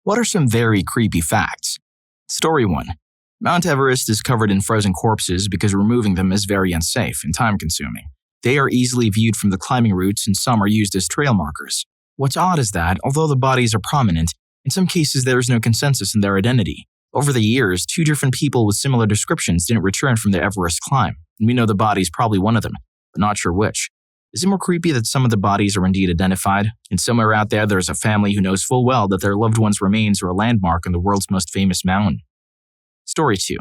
What are some very creepy facts? Story 1. Mount Everest is covered in frozen corpses because removing them is very unsafe and time-consuming. They are easily viewed from the climbing routes and some are used as trail markers. What's odd is that, although the bodies are prominent, in some cases there is no consensus in their identity. Over the years, 2 different people with similar descriptions didn't return from the Everest climb, and we know the body's probably one of them, but not sure which. Is it more creepy that some of the bodies are indeed identified, and somewhere out there's a family who knows full well that their loved one's remains are a landmark on the world's most famous mountain? Story 2.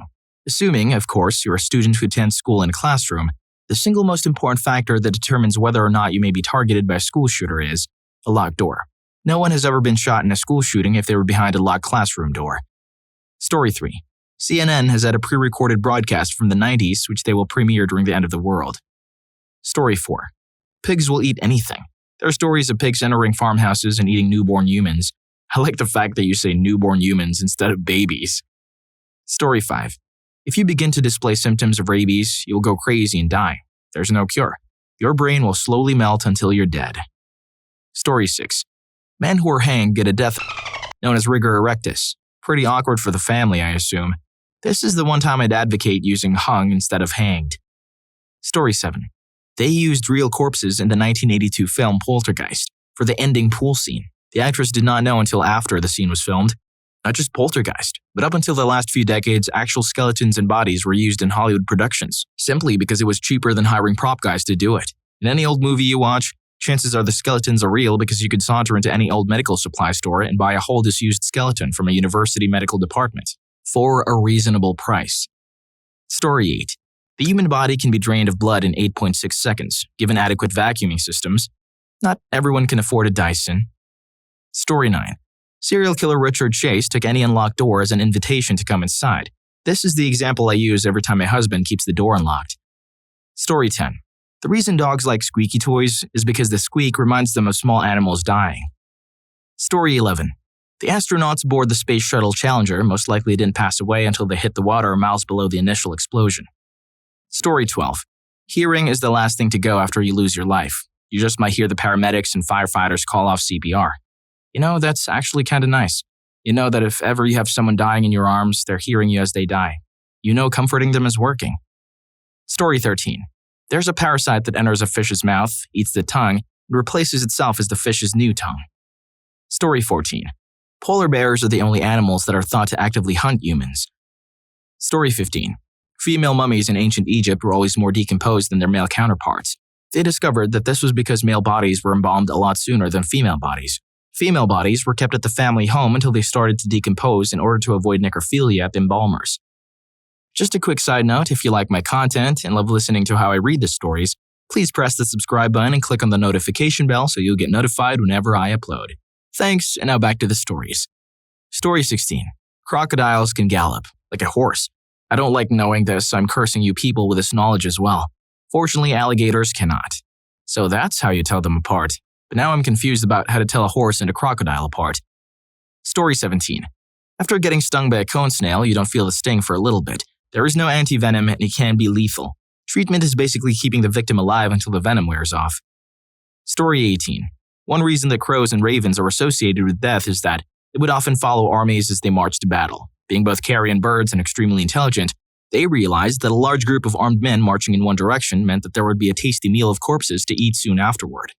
Assuming, of course, you're a student who attends school in a classroom, the single most important factor that determines whether or not you may be targeted by a school shooter is a locked door. No one has ever been shot in a school shooting if they were behind a locked classroom door. Story 3. CNN has had a pre-recorded broadcast from the 90s which they will premiere during the end of the world. Story 4. Pigs will eat anything. There are stories of pigs entering farmhouses and eating newborn humans. I like the fact that you say newborn humans instead of babies. Story 5. If you begin to display symptoms of rabies, you'll go crazy and die. There's no cure. Your brain will slowly melt until you're dead. Story 6. Men who are hanged get a death known as rigor erectus. Pretty awkward for the family, I assume. This is the one time I'd advocate using hung instead of hanged. Story 7. They used real corpses in the 1982 film Poltergeist for the ending pool scene. The actress did not know until after the scene was filmed. Not just Poltergeist, but up until the last few decades, actual skeletons and bodies were used in Hollywood productions, simply because it was cheaper than hiring prop guys to do it. In any old movie you watch, chances are the skeletons are real because you could saunter into any old medical supply store and buy a whole disused skeleton from a university medical department for a reasonable price. Story 8. The human body can be drained of blood in 8.6 seconds, given adequate vacuuming systems. Not everyone can afford a Dyson. Story 9. Serial killer Richard Chase took any unlocked door as an invitation to come inside. This is the example I use every time my husband keeps the door unlocked. Story 10. The reason dogs like squeaky toys is because the squeak reminds them of small animals dying. Story 11. The astronauts aboard the Space Shuttle Challenger most likely didn't pass away until they hit the water miles below the initial explosion. Story 12. Hearing is the last thing to go after you lose your life. You just might hear the paramedics and firefighters call off CPR. You know, that's actually kind of nice. You know that if ever you have someone dying in your arms, they're hearing you as they die. You know comforting them is working. Story 13. There's a parasite that enters a fish's mouth, eats the tongue, and replaces itself as the fish's new tongue. Story 14. Polar bears are the only animals that are thought to actively hunt humans. Story 15. Female mummies in ancient Egypt were always more decomposed than their male counterparts. They discovered that this was because male bodies were embalmed a lot sooner than female bodies. Female bodies were kept at the family home until they started to decompose in order to avoid necrophilia at the embalmers. Just a quick side note, if you like my content and love listening to how I read the stories, please press the subscribe button and click on the notification bell so you'll get notified whenever I upload. Thanks, and now back to the stories. Story 16. Crocodiles can gallop, like a horse. I don't like knowing this, so I'm cursing you people with this knowledge as well. Fortunately, alligators cannot. So that's how you tell them apart. But now I'm confused about how to tell a horse and a crocodile apart. Story 17. After getting stung by a cone snail, you don't feel the sting for a little bit. There is no anti-venom and it can be lethal. Treatment is basically keeping the victim alive until the venom wears off. Story 18. One reason that crows and ravens are associated with death is that they would often follow armies as they marched to battle. Being both carrion birds and extremely intelligent, they realized that a large group of armed men marching in one direction meant that there would be a tasty meal of corpses to eat soon afterward.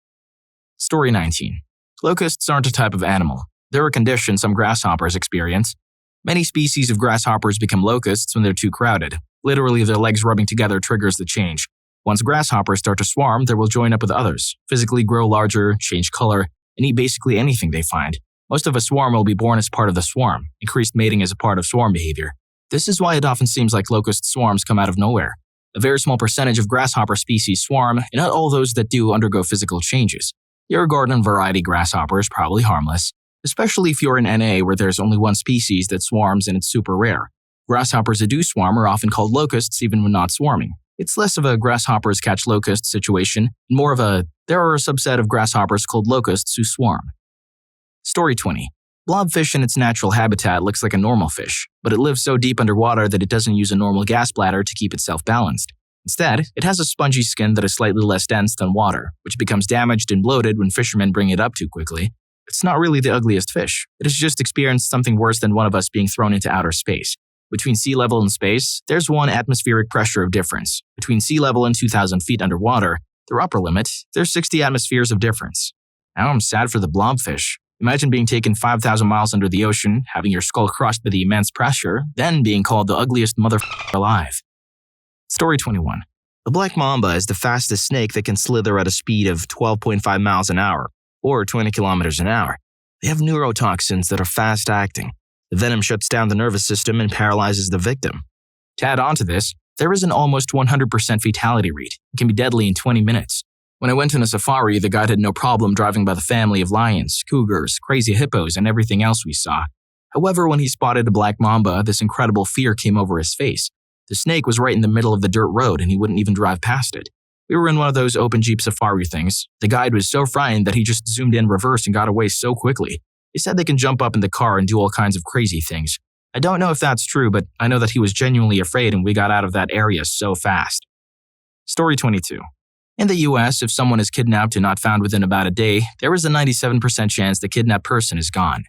Story 19. Locusts aren't a type of animal. They're a condition some grasshoppers experience. Many species of grasshoppers become locusts when they're too crowded. Literally, their legs rubbing together triggers the change. Once grasshoppers start to swarm, they will join up with others, physically grow larger, change color, and eat basically anything they find. Most of a swarm will be born as part of the swarm. Increased mating is a part of swarm behavior. This is why it often seems like locust swarms come out of nowhere. A very small percentage of grasshopper species swarm, and not all those that do undergo physical changes. Your garden variety grasshopper is probably harmless, especially if you're in NA where there's only one species that swarms and it's super rare. Grasshoppers that do swarm are often called locusts even when not swarming. It's less of a grasshoppers catch locusts situation, and more of a there are a subset of grasshoppers called locusts who swarm. Story 20. Blobfish in its natural habitat looks like a normal fish, but it lives so deep underwater that it doesn't use a normal gas bladder to keep itself balanced. Instead, it has a spongy skin that is slightly less dense than water, which becomes damaged and bloated when fishermen bring it up too quickly. It's not really the ugliest fish. It has just experienced something worse than one of us being thrown into outer space. Between sea level and space, there's 1 atmospheric pressure of difference. Between sea level and 2,000 feet underwater, their upper limit, there's 60 atmospheres of difference. Now I'm sad for the blobfish. Imagine being taken 5,000 miles under the ocean, having your skull crushed by the immense pressure, then being called the ugliest motherfucker alive. Story 21. The black mamba is the fastest snake that can slither at a speed of 12.5 miles an hour, or 20 kilometers an hour. They have neurotoxins that are fast-acting. The venom shuts down the nervous system and paralyzes the victim. To add on to this, there is an almost 100% fatality rate. It can be deadly in 20 minutes. When I went on a safari, the guide had no problem driving by the family of lions, cougars, crazy hippos, and everything else we saw. However, when he spotted a black mamba, this incredible fear came over his face. The snake was right in the middle of the dirt road and he wouldn't even drive past it. We were in one of those open Jeep safari things. The guide was so frightened that he just zoomed in reverse and got away so quickly. He said they can jump up in the car and do all kinds of crazy things. I don't know if that's true, but I know that he was genuinely afraid and we got out of that area so fast. Story 22. In the US, if someone is kidnapped and not found within about a day, there is a 97% chance the kidnapped person is gone.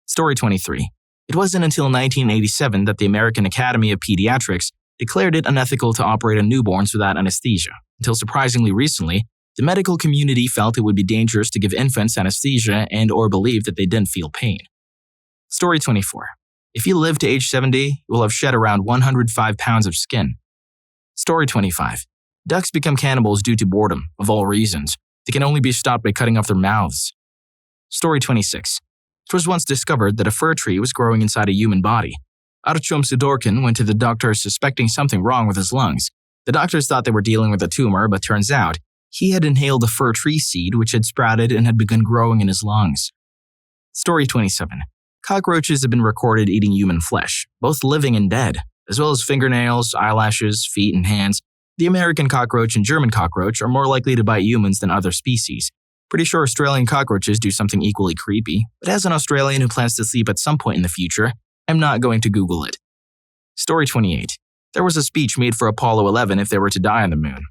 Story 23. It wasn't until 1987 that the American Academy of Pediatrics declared it unethical to operate on newborns without anesthesia. Until surprisingly recently, the medical community felt it would be dangerous to give infants anesthesia and/or believed that they didn't feel pain. Story 24. If you live to age 70, you will have shed around 105 pounds of skin. Story 25. Ducks become cannibals due to boredom, of all reasons. They can only be stopped by cutting off their mouths. Story 26. It was once discovered that a fir tree was growing inside a human body. Artyom Sidorkin went to the doctor suspecting something wrong with his lungs. The doctors thought they were dealing with a tumor, but turns out he had inhaled a fir tree seed which had sprouted and had begun growing in his lungs. Story 27. Cockroaches have been recorded eating human flesh, both living and dead, as well as fingernails, eyelashes, feet, and hands. The American cockroach and German cockroach are more likely to bite humans than other species. Pretty sure Australian cockroaches do something equally creepy, but as an Australian who plans to sleep at some point in the future, I'm not going to Google it. Story 28. There was a speech made for Apollo 11 if they were to die on the moon.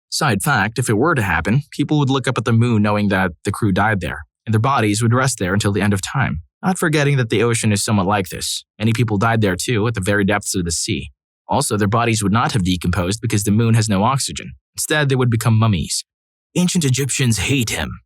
Side fact, if it were to happen, people would look up at the moon knowing that the crew died there, and their bodies would rest there until the end of time. Not forgetting that the ocean is somewhat like this. Many people died there too, at the very depths of the sea. Also, their bodies would not have decomposed because the moon has no oxygen. Instead, they would become mummies. Ancient Egyptians hate him.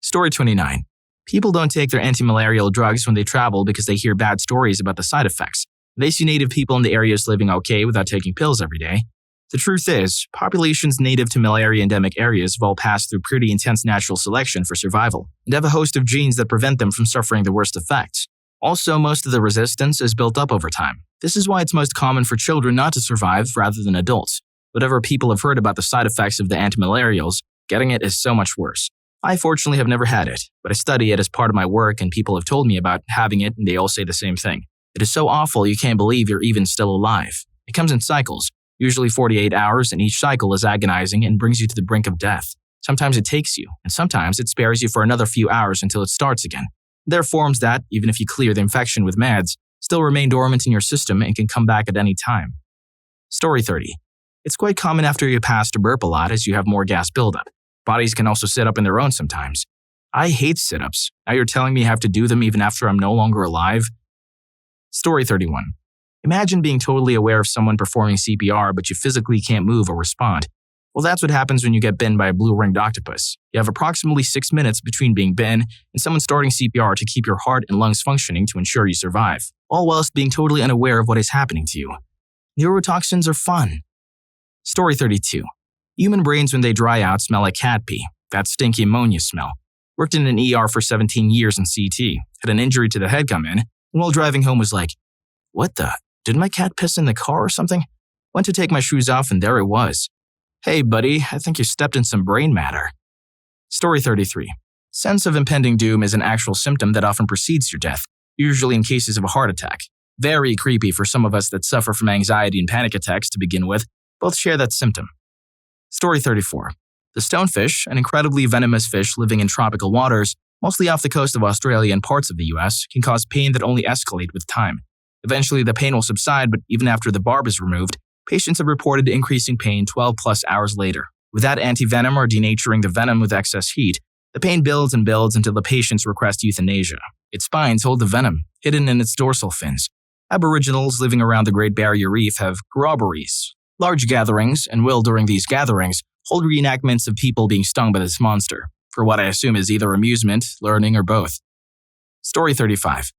Story 29. People don't take their anti-malarial drugs when they travel because they hear bad stories about the side effects. They see native people in the areas living okay without taking pills every day. The truth is, populations native to malaria-endemic areas have all passed through pretty intense natural selection for survival, and have a host of genes that prevent them from suffering the worst effects. Also, most of the resistance is built up over time. This is why it's most common for children not to survive rather than adults. Whatever people have heard about the side effects of the antimalarials, getting it is so much worse. I fortunately have never had it, but I study it as part of my work and people have told me about having it and they all say the same thing. It is so awful you can't believe you're even still alive. It comes in cycles, usually 48 hours, and each cycle is agonizing and brings you to the brink of death. Sometimes it takes you, and sometimes it spares you for another few hours until it starts again. There are forms that, even if you clear the infection with meds, still remain dormant in your system and can come back at any time. Story 30. It's quite common after you pass to burp a lot as you have more gas buildup. Bodies can also sit up in their own sometimes. I hate sit-ups. Now you're telling me I have to do them even after I'm no longer alive? Story 31. Imagine being totally aware of someone performing CPR but you physically can't move or respond. Well, that's what happens when you get bitten by a blue-ringed octopus. You have approximately 6 minutes between being bitten and someone starting CPR to keep your heart and lungs functioning to ensure you survive, all whilst being totally unaware of what is happening to you. Neurotoxins are fun. Story 32. Human brains when they dry out smell like cat pee, that stinky ammonia smell. Worked in an ER for 17 years in CT, had an injury to the head come in, and while driving home was like, what the? Did my cat piss in the car or something? Went to take my shoes off and there it was. Hey buddy, I think you stepped in some brain matter. Story 33. Sense of impending doom is an actual symptom that often precedes your death, usually in cases of a heart attack. Very creepy for some of us that suffer from anxiety and panic attacks to begin with. Both share that symptom. Story 34. The stonefish, an incredibly venomous fish living in tropical waters, mostly off the coast of Australia and parts of the US, can cause pain that only escalate with time. Eventually, the pain will subside, but even after the barb is removed, patients have reported increasing pain 12 plus hours later. Without anti-venom or denaturing the venom with excess heat, The pain builds and builds until the patients request euthanasia. Its spines hold the venom, hidden in its dorsal fins. Aboriginals living around the Great Barrier Reef have corroborees, large gatherings, and will, during these gatherings, hold reenactments of people being stung by this monster, for what I assume is either amusement, learning, or both. Story 35.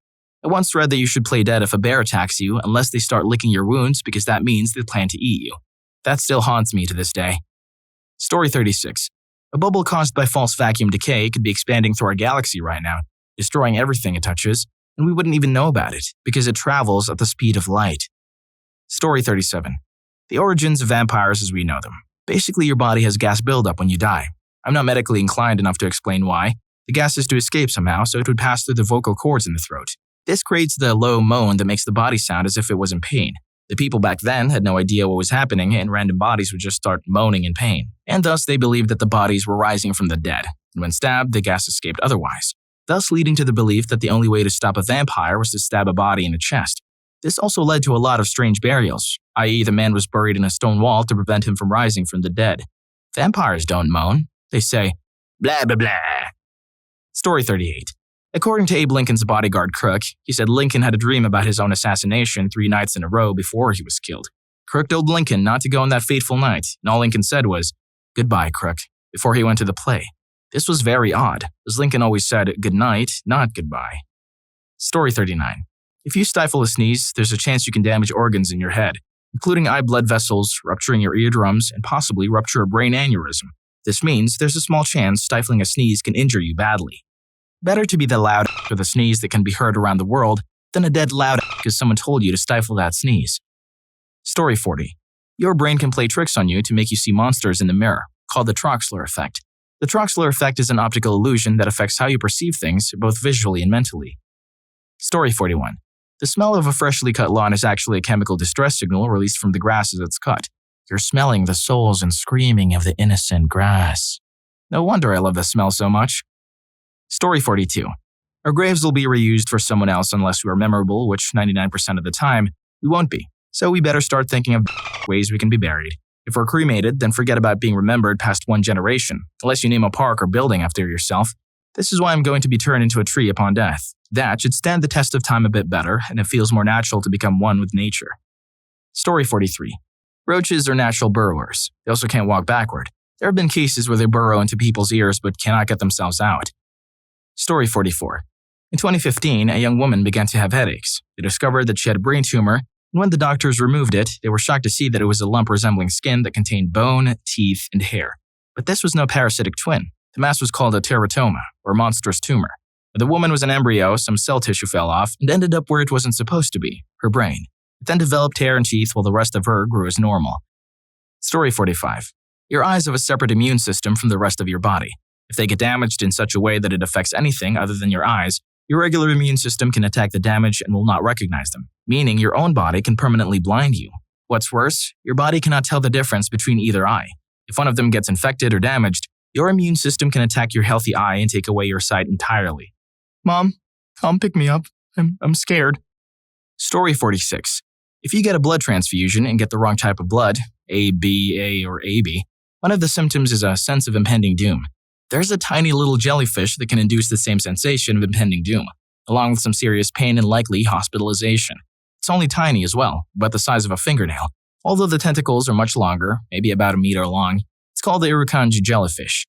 I once read that you should play dead if a bear attacks you unless they start licking your wounds because that means they plan to eat you. That still haunts me to this day. Story 36. A bubble caused by false vacuum decay could be expanding through our galaxy right now, destroying everything it touches, and we wouldn't even know about it because it travels at the speed of light. Story 37. The origins of vampires as we know them. Basically, your body has gas buildup when you die. I'm not medically inclined enough to explain why. The gas is to escape somehow, so it would pass through the vocal cords in the throat. This creates the low moan that makes the body sound as if it was in pain. The people back then had no idea what was happening, and random bodies would just start moaning in pain. And thus, they believed that the bodies were rising from the dead. And when stabbed, the gas escaped otherwise, thus leading to the belief that the only way to stop a vampire was to stab a body in the chest. This also led to a lot of strange burials, i.e. the man was buried in a stone wall to prevent him from rising from the dead. Vampires don't moan. They say, blah, blah, blah. Story 38. According to Abe Lincoln's bodyguard Crook, he said Lincoln had a dream about his own assassination 3 nights in a row before he was killed. Crook told Lincoln not to go on that fateful night, and all Lincoln said was, "Goodbye, Crook," before he went to the play. This was very odd, as Lincoln always said good night, not goodbye. Story 39. If you stifle a sneeze, there's a chance you can damage organs in your head, including eye blood vessels, rupturing your eardrums, and possibly rupture a brain aneurysm. This means there's a small chance stifling a sneeze can injure you badly. Better to be the loud with a sneeze that can be heard around the world than a dead loud because someone told you to stifle that sneeze. Story 40. Your brain can play tricks on you to make you see monsters in the mirror, called the Troxler effect. The Troxler effect is an optical illusion that affects how you perceive things, both visually and mentally. Story 41. The smell of a freshly cut lawn is actually a chemical distress signal released from the grass as it's cut. You're smelling the souls and screaming of the innocent grass. No wonder I love the smell so much. Story 42. Our graves will be reused for someone else unless we are memorable, which 99% of the time, we won't be. So we better start thinking of ways we can be buried. If we're cremated, then forget about being remembered past one generation, unless you name a park or building after yourself. This is why I'm going to be turned into a tree upon death. That should stand the test of time a bit better, and it feels more natural to become one with nature. Story 43. Roaches are natural burrowers. They also can't walk backward. There have been cases where they burrow into people's ears but cannot get themselves out. Story 44. In 2015, a young woman began to have headaches. They discovered that she had a brain tumor, and when the doctors removed it, they were shocked to see that it was a lump resembling skin that contained bone, teeth, and hair. But this was no parasitic twin. The mass was called a teratoma, or monstrous tumor. When the woman was an embryo, some cell tissue fell off and ended up where it wasn't supposed to be, her brain. It then developed hair and teeth while the rest of her grew as normal. Story 45. Your eyes have a separate immune system from the rest of your body. If they get damaged in such a way that it affects anything other than your eyes, your regular immune system can attack the damage and will not recognize them, meaning your own body can permanently blind you. What's worse, your body cannot tell the difference between either eye. If one of them gets infected or damaged, your immune system can attack your healthy eye and take away your sight entirely. Mom, come pick me up. I'm scared. Story 46. If you get a blood transfusion and get the wrong type of blood, A, B, A, or AB, one of the symptoms is a sense of impending doom. There's a tiny little jellyfish that can induce the same sensation of impending doom, along with some serious pain and likely hospitalization. It's only tiny as well, about the size of a fingernail. Although the tentacles are much longer, maybe about 1 meter long, it's called the Irukandji jellyfish.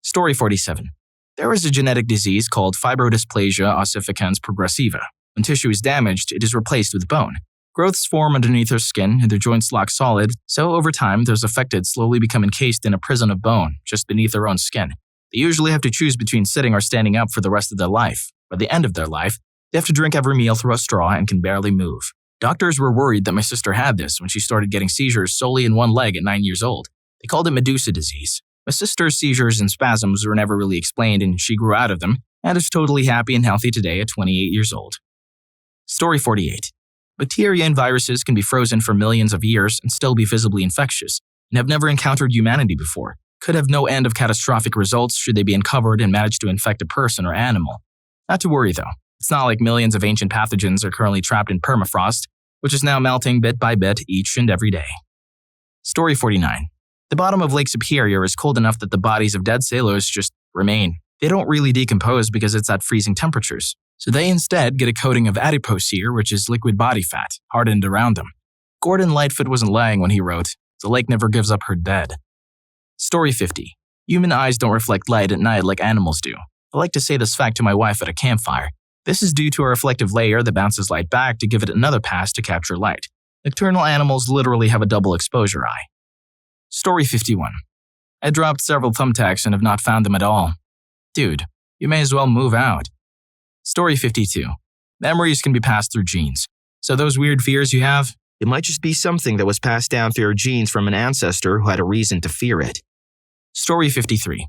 Story 47. There is a genetic disease called fibrodysplasia ossificans progressiva. When tissue is damaged, it is replaced with bone. Growths form underneath their skin and their joints lock solid, so over time those affected slowly become encased in a prison of bone just beneath their own skin. They usually have to choose between sitting or standing up for the rest of their life. By the end of their life, they have to drink every meal through a straw and can barely move. Doctors were worried that my sister had this when she started getting seizures solely in one leg at 9 years old. They called it Medusa disease. My sister's seizures and spasms were never really explained and she grew out of them and is totally happy and healthy today at 28 years old. Story 48. Bacteria and viruses can be frozen for millions of years and still be visibly infectious, and have never encountered humanity before. Could have no end of catastrophic results should they be uncovered and manage to infect a person or animal. Not to worry though, it's not like millions of ancient pathogens are currently trapped in permafrost, which is now melting bit by bit each and every day. Story 49. The bottom of Lake Superior is cold enough that the bodies of dead sailors just remain. They don't really decompose because it's at freezing temperatures, so they instead get a coating of adipocere, which is liquid body fat, hardened around them. Gordon Lightfoot wasn't lying when he wrote, "The lake never gives up her dead." Story 50. Human eyes don't reflect light at night like animals do. I like to say this fact to my wife at a campfire. This is due to a reflective layer that bounces light back to give it another pass to capture light. Nocturnal animals literally have a double exposure eye. Story 51. I dropped several thumbtacks and have not found them at all. Dude, you may as well move out. Story 52. Memories can be passed through genes. So those weird fears you have, it might just be something that was passed down through your genes from an ancestor who had a reason to fear it. Story 53.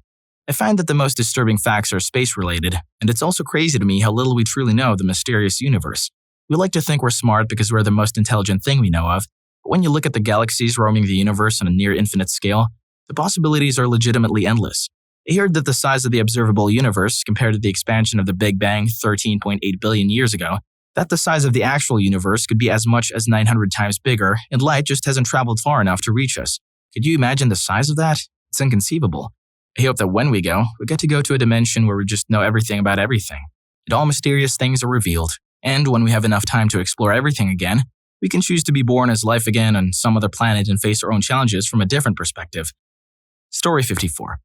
I find that the most disturbing facts are space-related, and it's also crazy to me how little we truly know of the mysterious universe. We like to think we're smart because we're the most intelligent thing we know of, but when you look at the galaxies roaming the universe on a near-infinite scale, the possibilities are legitimately endless. I heard that the size of the observable universe, compared to the expansion of the Big Bang 13.8 billion years ago, that the size of the actual universe could be as much as 900 times bigger, and light just hasn't traveled far enough to reach us. Could you imagine the size of that? It's inconceivable. I hope that when we get to go to a dimension where we just know everything about everything, and all mysterious things are revealed, and when we have enough time to explore everything again, we can choose to be born as life again on some other planet and face our own challenges from a different perspective. Story 54.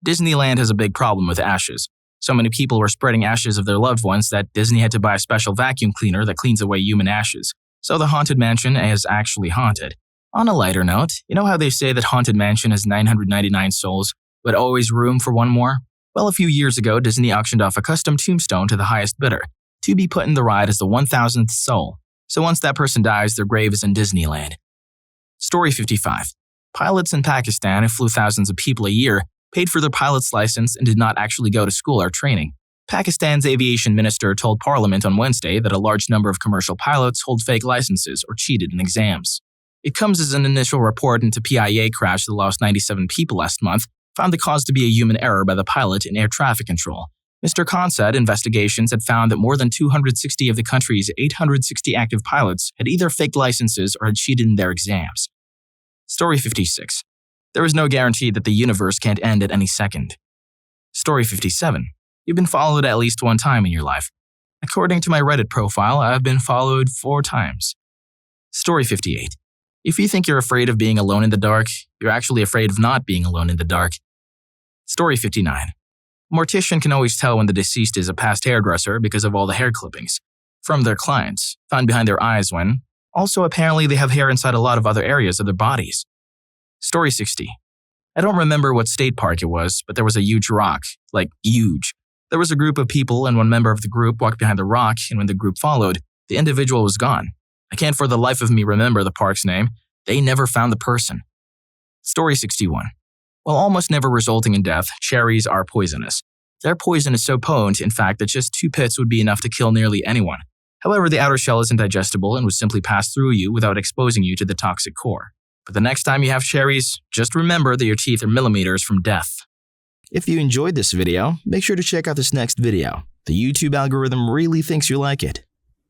Disneyland has a big problem with ashes. So many people were spreading ashes of their loved ones that Disney had to buy a special vacuum cleaner that cleans away human ashes. So the Haunted Mansion is actually haunted. On a lighter note, you know how they say that Haunted Mansion has 999 souls, but always room for one more? Well, a few years ago, Disney auctioned off a custom tombstone to the highest bidder, to be put in the ride as the 1,000th soul. So once that person dies, their grave is in Disneyland. Story 55. Pilots in Pakistan who flew thousands of people a year paid for their pilot's license and did not actually go to school or training. Pakistan's aviation minister told Parliament on Wednesday that a large number of commercial pilots hold fake licenses or cheated in exams. It comes as an initial report into PIA crash that lost 97 people last month, found the cause to be a human error by the pilot in air traffic control. Mr. Khan said investigations had found that more than 260 of the country's 860 active pilots had either faked licenses or had cheated in their exams. Story 56. There is no guarantee that the universe can't end at any second. Story 57. You've been followed at least one time in your life. According to my Reddit profile, I've been followed 4 times. Story 58. If you think you're afraid of being alone in the dark, you're actually afraid of not being alone in the dark. Story 59. A mortician can always tell when the deceased is a past hairdresser because of all the hair clippings from their clients, found behind their eyes when, also apparently they have hair inside a lot of other areas of their bodies. Story 60. I don't remember what state park it was, but there was a huge rock, like huge. There was a group of people and one member of the group walked behind the rock, and when the group followed, the individual was gone. I can't for the life of me remember the park's name. They never found the person. Story 61. While almost never resulting in death, cherries are poisonous. Their poison is so potent, in fact, that just 2 pits would be enough to kill nearly anyone. However, the outer shell isn't digestible and would simply pass through you without exposing you to the toxic core. But the next time you have cherries, just remember that your teeth are millimeters from death. If you enjoyed this video, make sure to check out this next video. The YouTube algorithm really thinks you like it.